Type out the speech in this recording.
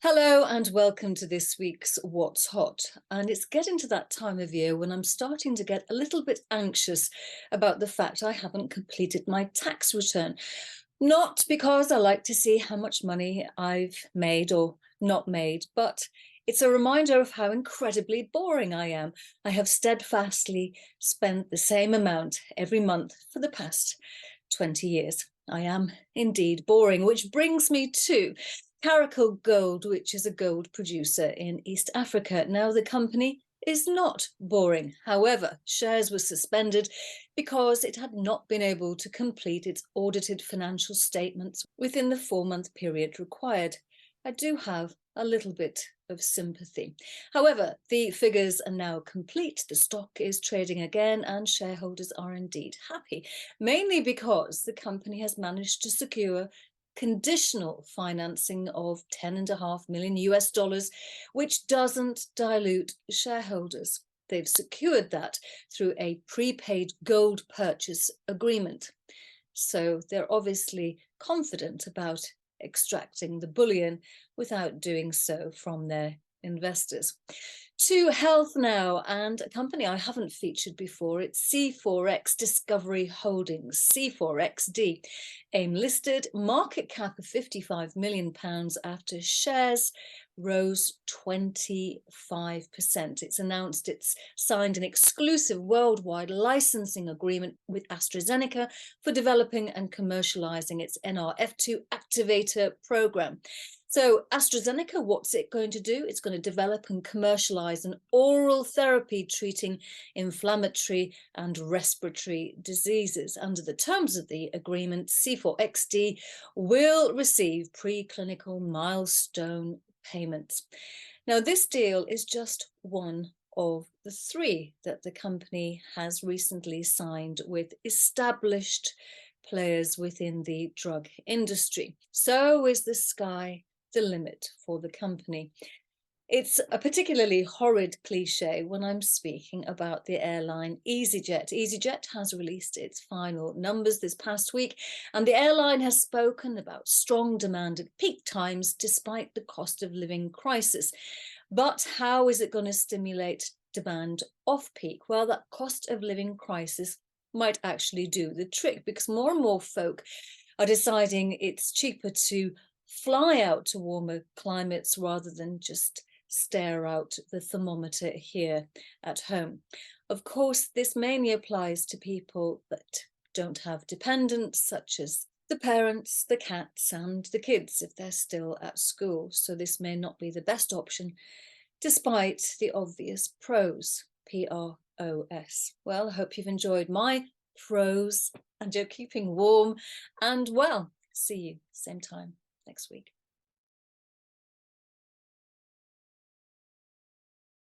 Hello and welcome to this week's What's Hot. And it's getting to that time of year when I'm starting to get a little bit anxious about the fact I haven't completed my tax return. Not because I like to see how much money I've made or not made, but it's a reminder of how incredibly boring I am. I have steadfastly spent the same amount every month for the past 20 years. I am indeed boring, which brings me to Caracal Gold, which is a gold producer in East Africa. Now, the company is not boring. However, shares were suspended because it had not been able to complete its audited financial statements within the 4-month period required. I do have a little bit of sympathy. However, the figures are now complete, the stock is trading again, and shareholders are indeed happy, mainly because the company has managed to secure conditional financing of 10.5 million US dollars, which doesn't dilute shareholders. They've secured that through a prepaid gold purchase agreement. So they're obviously confident about extracting the bullion without doing so from their investors. To health now, and a company I haven't featured before, it's C4X Discovery Holdings, C4XD, AIM listed, market cap of £55 million after shares rose 25%. It's announced it's signed an exclusive worldwide licensing agreement with AstraZeneca for developing and commercializing its NRF2 activator program. So AstraZeneca, what's it going to do? It's going to develop and commercialize an oral therapy treating inflammatory and respiratory diseases. Under the terms of the agreement, C4XD will receive preclinical milestone payments. Now, this deal is just one of the 3 that the company has recently signed with established players within the drug industry. So is the sky the limit for the company? It's a particularly horrid cliche when I'm speaking about the airline Easyjet. Easyjet has released its final numbers this past week, and the airline has spoken about strong demand at peak times despite the cost of living crisis. But how is it going to stimulate demand off peak? Well, that cost of living crisis might actually do the trick, because more and more folk are deciding it's cheaper to fly out to warmer climates rather than just stare out the thermometer here at home. Of course, this mainly applies to people that don't have dependents, such as the parents, the cats, and the kids if they're still at school. So this may not be the best option, despite the obvious pros, P-R-O-S. Well, I hope you've enjoyed my pros and you're keeping warm and well. See you same time next week.